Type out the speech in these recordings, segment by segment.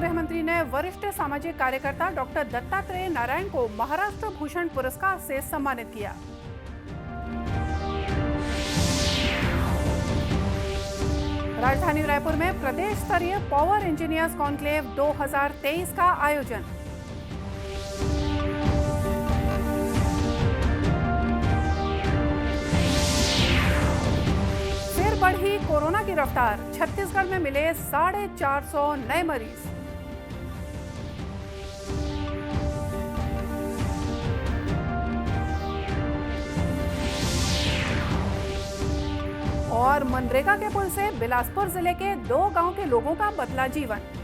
गृह मंत्री ने वरिष्ठ सामाजिक कार्यकर्ता डॉक्टर दत्तात्रेय नारायण को महाराष्ट्र भूषण पुरस्कार से सम्मानित किया। राजधानी रायपुर में प्रदेश स्तरीय पावर इंजीनियर्स कॉन्क्लेव 2023 का आयोजन। फिर बढ़ी कोरोना की रफ्तार, छत्तीसगढ़ में मिले 450 नए मरीज। और मनरेगा के पुल से बिलासपुर जिले के 2 गांव के लोगों का बदला जीवन।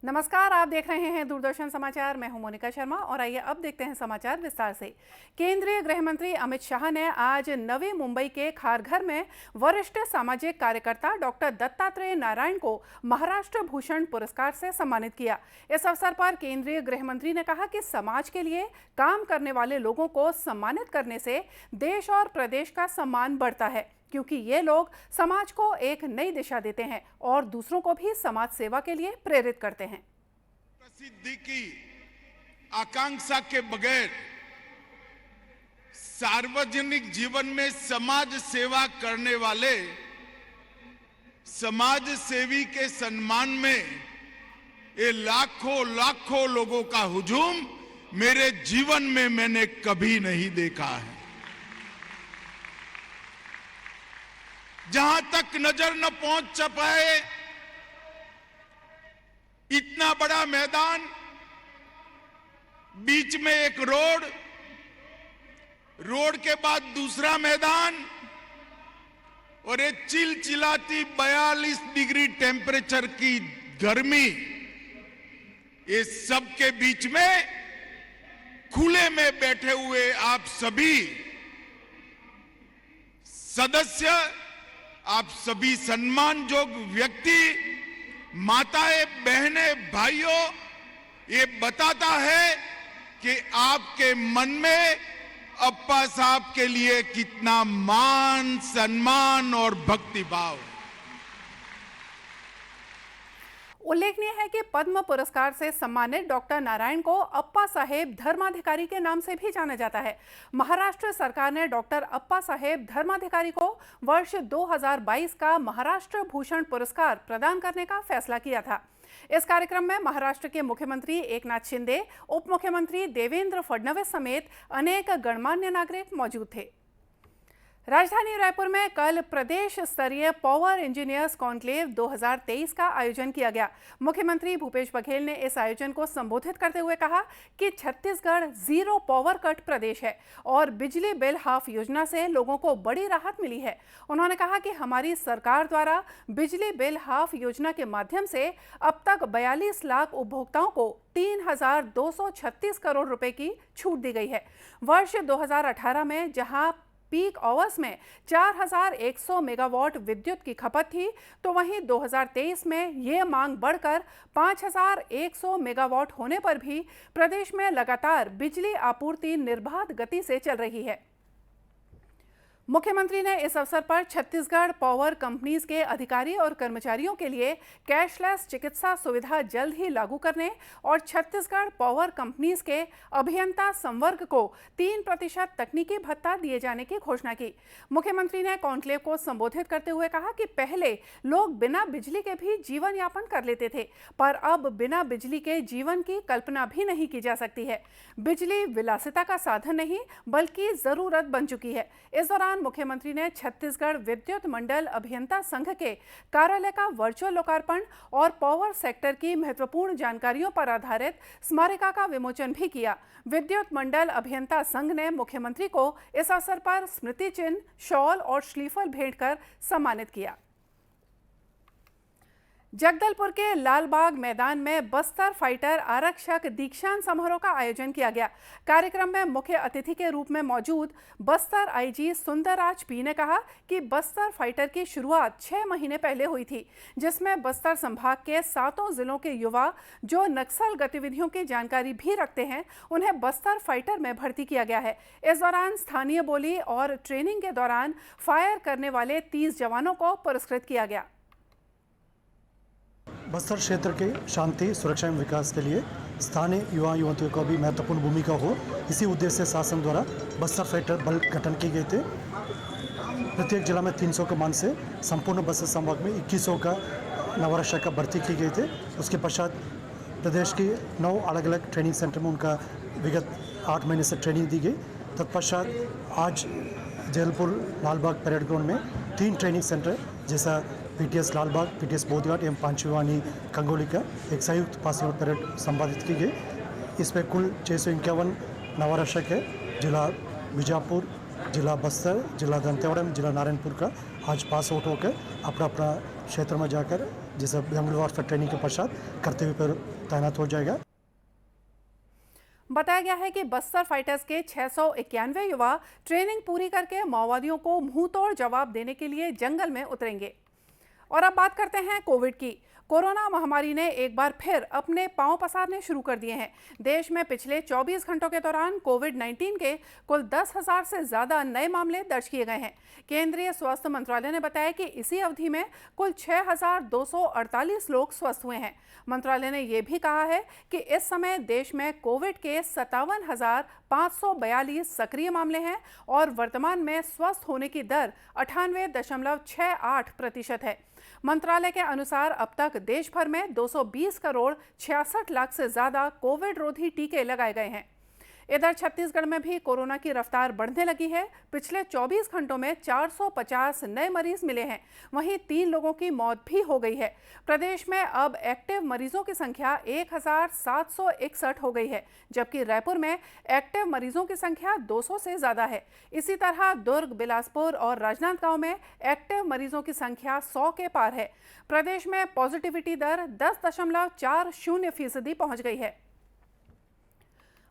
नमस्कार, आप देख रहे हैं दूरदर्शन समाचार। मैं हूं मोनिका शर्मा और आइए अब देखते हैं समाचार विस्तार से। केंद्रीय गृह मंत्री अमित शाह ने आज नवी मुंबई के खारघर में वरिष्ठ सामाजिक कार्यकर्ता डॉक्टर दत्तात्रेय नारायण को महाराष्ट्र भूषण पुरस्कार से सम्मानित किया। इस अवसर पर केंद्रीय गृह मंत्री ने कहा कि समाज के लिए काम करने वाले लोगों को सम्मानित करने से देश और प्रदेश का सम्मान बढ़ता है, क्योंकि ये लोग समाज को एक नई दिशा देते हैं और दूसरों को भी समाज सेवा के लिए प्रेरित करते हैं। प्रसिद्धि की आकांक्षा के बगैर सार्वजनिक जीवन में समाज सेवा करने वाले समाज सेवी के सम्मान में ये लाखों लाखों लोगों का हुजूम मेरे जीवन में मैंने कभी नहीं देखा है। जहां तक नजर न पहुंच पाए इतना बड़ा मैदान, बीच में एक रोड के बाद दूसरा मैदान और एक चिलचिलाती 42 डिग्री टेम्परेचर की गर्मी, ये सब के बीच में खुले में बैठे हुए आप सभी सदस्य, आप सभी सम्मानजोग्य व्यक्ति, माताएं, बहनें, भाइयों, ये बताता है कि आपके मन में अप्पा साहब के लिए कितना मान, सम्मान और भक्ति भाव है। उल्लेखनीय है कि पद्म पुरस्कार से सम्मानित डॉक्टर नारायण को अप्पा साहेब धर्माधिकारी के नाम से भी जाना जाता है। महाराष्ट्र सरकार ने डॉक्टर अप्पा साहेब धर्माधिकारी को वर्ष 2022 का महाराष्ट्र भूषण पुरस्कार प्रदान करने का फैसला किया था। इस कार्यक्रम में महाराष्ट्र के मुख्यमंत्री एकनाथ शिंदे, उप मुख्यमंत्री देवेंद्र फडणवीस समेत अनेक गणमान्य नागरिक मौजूद थे। राजधानी रायपुर में कल प्रदेश स्तरीय पावर इंजीनियर्स कॉन्क्लेव 2023 का आयोजन किया गया। मुख्यमंत्री भूपेश बघेल ने इस आयोजन को संबोधित करते हुए कहा कि छत्तीसगढ़ जीरो पावर कट प्रदेश है और बिजली बिल हाफ योजना से लोगों को बड़ी राहत मिली है। उन्होंने कहा कि हमारी सरकार द्वारा बिजली बिल हाफ योजना के माध्यम से अब तक 42 लाख उपभोक्ताओं को 3,236 करोड़ रुपए की छूट दी गई है। वर्ष 2018 में जहां पीक आवर्स में 4,100 मेगावाट विद्युत की खपत थी, तो वहीं 2023 में ये मांग बढ़कर 5,100 मेगावाट होने पर भी प्रदेश में लगातार बिजली आपूर्ति निर्बाध गति से चल रही है। मुख्यमंत्री ने इस अवसर पर छत्तीसगढ़ पावर कंपनीज के अधिकारी और कर्मचारियों के लिए कैशलेस चिकित्सा सुविधा जल्द ही लागू करने और छत्तीसगढ़ पावर कंपनीज के अभियंता संवर्ग को 3% तकनीकी भत्ता दिए जाने की घोषणा की। मुख्यमंत्री ने कॉन्क्लेव को संबोधित करते हुए कहा कि पहले लोग बिना बिजली के भी जीवन यापन कर लेते थे, पर अब बिना बिजली के जीवन की कल्पना भी नहीं की जा सकती है। बिजली विलासिता का साधन नहीं बल्कि जरूरत बन चुकी है। इस दौरान मुख्यमंत्री ने छत्तीसगढ़ विद्युत मंडल अभियंता संघ के कार्यालय का वर्चुअल लोकार्पण और पावर सेक्टर की महत्वपूर्ण जानकारियों पर आधारित स्मारिका का विमोचन भी किया। विद्युत मंडल अभियंता संघ ने मुख्यमंत्री को इस अवसर पर स्मृति चिन्ह, शॉल और श्रीफल भेंट कर सम्मानित किया। जगदलपुर के लालबाग मैदान में बस्तर फाइटर आरक्षक दीक्षांत समारोह का आयोजन किया गया। कार्यक्रम में मुख्य अतिथि के रूप में मौजूद बस्तर आईजी सुंदरराज पी ने कहा कि बस्तर फाइटर की शुरुआत 6 महीने पहले हुई थी, जिसमें बस्तर संभाग के 7 जिलों के युवा जो नक्सल गतिविधियों की जानकारी भी रखते हैं, उन्हें बस्तर फाइटर में भर्ती किया गया है। इस दौरान स्थानीय बोली और ट्रेनिंग के दौरान फायर करने वाले 30 जवानों को पुरस्कृत किया गया। बस्तर क्षेत्र के शांति, सुरक्षा एवं विकास के लिए स्थानीय युवा युवतियों का भी महत्वपूर्ण भूमिका हो, इसी उद्देश्य से शासन द्वारा बस्तर फाइटर बल गठन किए गए थे। प्रत्येक जिला में 300 के मान से संपूर्ण बस्तर संभाग में 2100 का नवारक्षक का भर्ती की गए थे। उसके पश्चात प्रदेश की 9 अलग अलग ट्रेनिंग सेंटर में उनका विगत 8 महीने से ट्रेनिंग दी गई। तत्पश्चात आज जबलपुर लालबाग परेड ग्राउंड में 3 ट्रेनिंग सेंटर जैसा पीटीएस लालबाग, पीटीएस बोधघाट एवं पांचवानी कंगोली का एक संयुक्त पासिंग आउट परेड संपादित की गई। इसमें कुल 651 नवारक्षक है। जिला बीजापुर, जिला बस्तर, जिला दंतेवाड़ा, जिला नारायणपुर का आज पास आउट होकर अपना अपना क्षेत्र में जाकर जैसे जंगल वारफेयर ट्रेनिंग के पश्चात कर्तव्य पर तैनात हो जाएगा। बताया गया है कि बस्तर फाइटर्स के 691 युवा ट्रेनिंग पूरी करके माओवादियों को मुंहतोड़ जवाब देने के लिए जंगल में उतरेंगे। और अब बात करते हैं कोविड की। कोरोना महामारी ने एक बार फिर अपने पांव पसारने शुरू कर दिए हैं। देश में पिछले 24 घंटों के दौरान कोविड-19 के कुल 10,000 से ज़्यादा नए मामले दर्ज किए गए हैं। केंद्रीय स्वास्थ्य मंत्रालय ने बताया कि इसी अवधि में कुल 6,248 लोग स्वस्थ हुए हैं। मंत्रालय ने यह भी कहा है कि इस समय देश में कोविड के 57,542 सक्रिय मामले हैं और वर्तमान में स्वस्थ होने की दर 98.68% है। मंत्रालय के अनुसार अब तक देश भर में 220 करोड़ 66 लाख से ज्यादा कोविड रोधी टीके लगाए गए हैं। इधर छत्तीसगढ़ में भी कोरोना की रफ्तार बढ़ने लगी है। पिछले 24 घंटों में 450 नए मरीज मिले हैं। वहीं 3 लोगों की मौत भी हो गई है। प्रदेश में अब एक्टिव मरीजों की संख्या 1761 हो गई है, जबकि रायपुर में एक्टिव मरीजों की संख्या 200 से ज्यादा है। इसी तरह दुर्ग, बिलासपुर और राजनांदगांव में एक्टिव मरीजों की संख्या 100 के पार है। प्रदेश में पॉजिटिविटी दर 10.40% पहुंच गई है।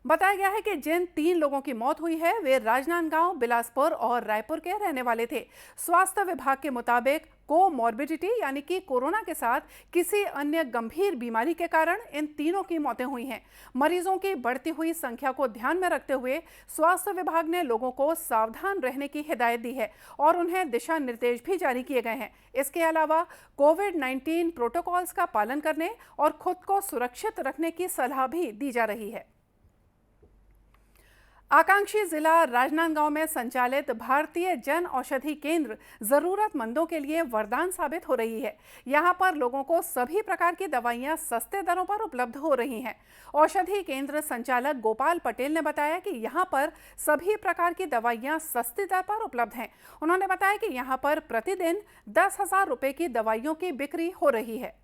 बताया गया है कि जिन 3 लोगों की मौत हुई है वे राजनांदगांव, बिलासपुर और रायपुर के रहने वाले थे। स्वास्थ्य विभाग के मुताबिक कोमॉर्बिडिटी यानी कि कोरोना के साथ किसी अन्य गंभीर बीमारी के कारण इन तीनों की मौतें हुई हैं। मरीजों की बढ़ती हुई संख्या को ध्यान में रखते हुए स्वास्थ्य विभाग ने लोगों को सावधान रहने की हिदायत दी है और उन्हें दिशा निर्देश भी जारी किए गए हैं। इसके अलावा कोविड-19 प्रोटोकॉल्स का पालन करने और खुद को सुरक्षित रखने की सलाह भी दी जा रही है। आकांक्षी जिला राजनांदगांव में संचालित भारतीय जन औषधि केंद्र जरूरतमंदों के लिए वरदान साबित हो रही है। यहां पर लोगों को सभी प्रकार की दवाइयां सस्ते दरों पर उपलब्ध हो रही हैं। औषधि केंद्र संचालक गोपाल पटेल ने बताया कि यहां पर सभी प्रकार की दवाइयां सस्ती दर पर उपलब्ध हैं। उन्होंने बताया कि यहां पर प्रतिदिन 10,000 रुपए की दवाइयों की बिक्री हो रही है।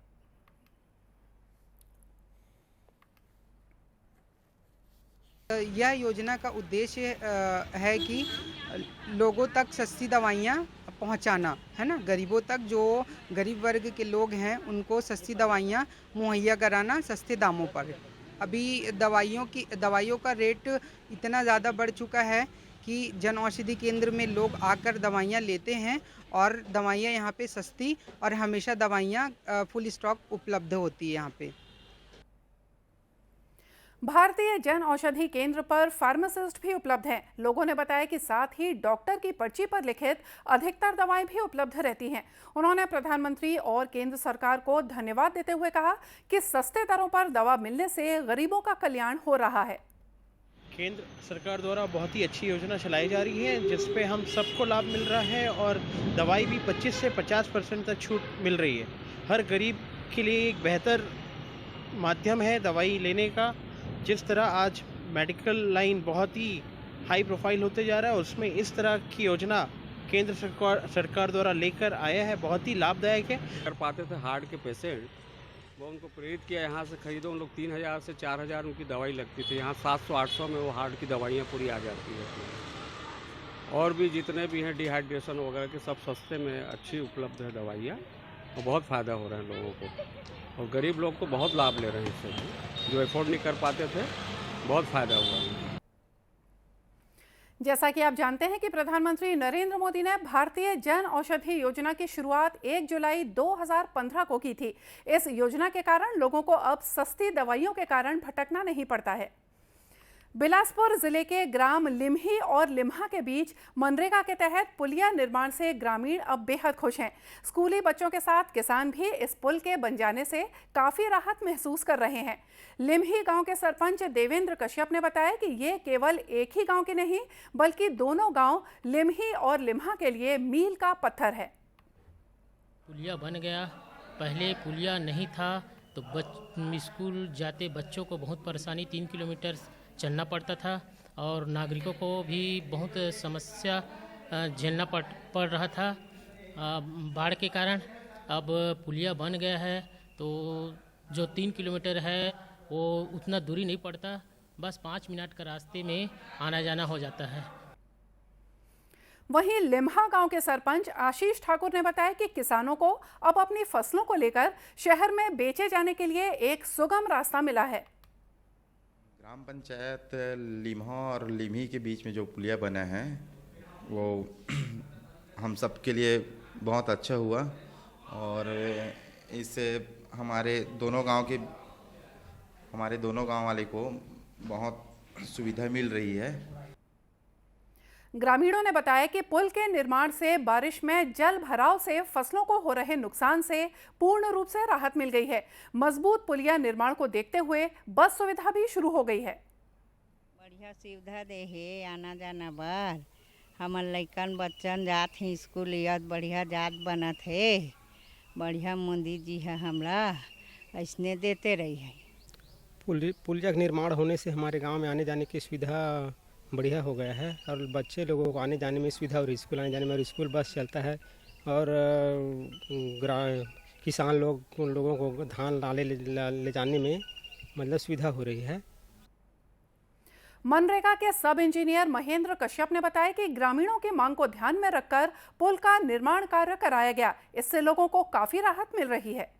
यह योजना का उद्देश्य है कि लोगों तक सस्ती दवाइयाँ पहुँचाना, है ना। गरीबों तक, जो गरीब वर्ग के लोग हैं उनको सस्ती दवाइयाँ मुहैया कराना सस्ते दामों पर। अभी दवाइयों का रेट इतना ज़्यादा बढ़ चुका है कि जन औषधि केंद्र में लोग आकर दवाइयाँ लेते हैं और दवाइयाँ यहाँ पे सस्ती और हमेशा दवाइयाँ फुल स्टॉक उपलब्ध होती है यहाँ पे। भारतीय जन औषधि केंद्र पर फार्मासिस्ट भी उपलब्ध हैं। लोगों ने बताया कि साथ ही डॉक्टर की पर्ची पर लिखित अधिकतर दवाएं भी उपलब्ध रहती हैं। उन्होंने प्रधानमंत्री और केंद्र सरकार को धन्यवाद देते हुए कहा कि सस्ते दरों पर दवा मिलने से गरीबों का कल्याण हो रहा है। केंद्र सरकार द्वारा बहुत ही अच्छी योजना चलाई जा रही है, जिसपे हम सबको लाभ मिल रहा है और दवाई भी 25 से 50% तक छूट मिल रही है। हर गरीब के लिए एक बेहतर माध्यम है दवाई लेने का। जिस तरह आज मेडिकल लाइन बहुत ही हाई प्रोफाइल होते जा रहा है, उसमें इस तरह की योजना केंद्र सरकार द्वारा लेकर आया है, बहुत ही लाभदायक है। कर पाते थे हार्ट के पेशेंट, वो उनको प्रेरित किया यहाँ से खरीदो। उन लोग 3,000 से 4,000 उनकी दवाई लगती थी। यहाँ 700-800 में वो हार्ट की दवाइयाँ पूरी आ जाती है। और भी जितने भी हैं डिहाइड्रेशन वगैरह के, सब सस्ते में अच्छी उपलब्ध है दवाइयाँ। और बहुत फ़ायदा हो रहा है लोगों को, और गरीब लोग तो बहुत लाभ ले रहे हैं इससे भी, जो अफोर्ड नहीं कर पाते थे, बहुत फ़ायदा हुआ है। जैसा कि आप जानते हैं कि प्रधानमंत्री नरेंद्र मोदी ने भारतीय जन औषधि योजना की शुरुआत 1 जुलाई 2015 को की थी। इस योजना के कारण लोगों को अब सस्ती दवाइयों के कारण भटकना नहीं पड़ता है। बिलासपुर जिले के ग्राम लिम्ही और लिम्हा के बीच मनरेगा के तहत पुलिया निर्माण से ग्रामीण अब बेहद खुश हैं। स्कूली बच्चों के साथ किसान भी इस पुल के बन जाने से काफ़ी राहत महसूस कर रहे हैं। लिम्ही गांव के सरपंच देवेंद्र कश्यप ने बताया कि ये केवल एक ही गांव की नहीं बल्कि दोनों गांव लिम्ही और लिम्हा के लिए मील का पत्थर है। पुलिया बन गया, पहले पुलिया नहीं था तो स्कूल जाते बच्चों को बहुत परेशानी 3 किलोमीटर चलना पड़ता था और नागरिकों को भी बहुत समस्या झेलना पड़ रहा था बाढ़ के कारण। अब पुलिया बन गया है तो जो 3 किलोमीटर है वो उतना दूरी नहीं पड़ता, बस 5 मिनट का रास्ते में आना जाना हो जाता है। वहीं लिम्हा गांव के सरपंच आशीष ठाकुर ने बताया कि किसानों को अब अपनी फसलों को लेकर शहर में बेचे जाने के लिए एक सुगम रास्ता मिला है। ग्राम पंचायत लिम्हा और लिम्ही के बीच में जो पुलिया बना है वो हम सब के लिए बहुत अच्छा हुआ और इससे हमारे दोनों गांव वाले को बहुत सुविधा मिल रही है। ग्रामीणों ने बताया कि पुल के निर्माण से बारिश में जल भराव से फसलों को हो रहे नुकसान से पूर्ण रूप से राहत मिल गई है। मजबूत पुलिया निर्माण को देखते हुए बस सुविधा भी शुरू हो गई है। बढ़िया सुविधा दे है आना जाना बार हमर लइकन बच्चन जात हैं स्कूल, बढ़िया जात बनत है। बढ़िया मोदी जी है हमरा ऐसने देते रही है। पुलिया का निर्माण होने से हमारे गांव में आने जाने की सुविधा बढ़िया हो गया है और बच्चे लोगों को आने जाने में सुविधा और स्कूल आने जाने में, और स्कूल बस चलता है और किसान लोगों को धान ले जाने में मतलब सुविधा हो रही है। मनरेगा के सब इंजीनियर महेंद्र कश्यप ने बताया कि ग्रामीणों की मांग को ध्यान में रखकर पुल का निर्माण कार्य कराया गया। इससे लोगों को काफी राहत मिल रही है।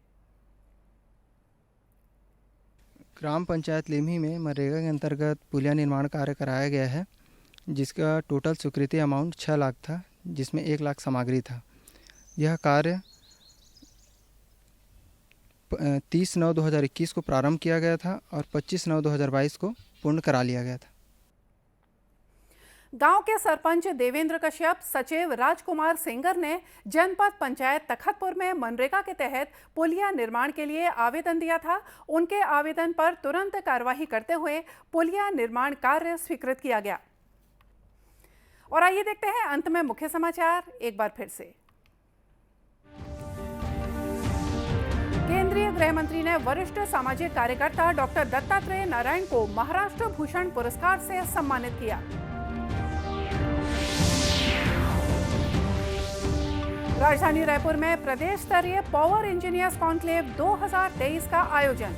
ग्राम पंचायत लिम्ही में मनरेगा के अंतर्गत पुलिया निर्माण कार्य कराया गया है, जिसका टोटल स्वीकृति अमाउंट 6 लाख था, जिसमें 1 लाख सामग्री था। यह कार्य 30/9/2021 को प्रारंभ किया गया था और 25/9/2022 को पूर्ण करा लिया गया था। गांव के सरपंच देवेंद्र कश्यप, सचिव राजकुमार सेंगर ने जनपद पंचायत तखतपुर में मनरेगा के तहत पुलिया निर्माण के लिए आवेदन दिया था। उनके आवेदन पर तुरंत कार्यवाही करते हुए पुलिया निर्माण कार्य स्वीकृत किया गया। और आइए देखते हैं अंत में मुख्य समाचार एक बार फिर से। केंद्रीय गृह मंत्री ने वरिष्ठ सामाजिक कार्यकर्ता डॉक्टर दत्तात्रेय नारायण को महाराष्ट्र भूषण पुरस्कार से सम्मानित किया। राजधानी रायपुर में प्रदेश स्तरीय पावर इंजीनियर्स कॉन्क्लेव 2023 का आयोजन।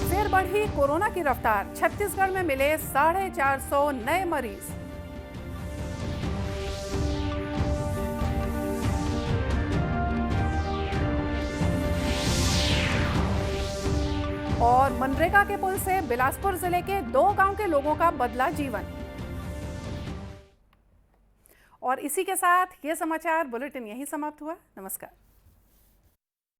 फिर बढ़ी कोरोना की रफ्तार, छत्तीसगढ़ में मिले 450 नए मरीज। और मनरेगा के पुल से बिलासपुर जिले के 2 गांव के लोगों का बदला जीवन। और इसी के साथ ये समाचार बुलेटिन यहीं समाप्त हुआ। नमस्कार।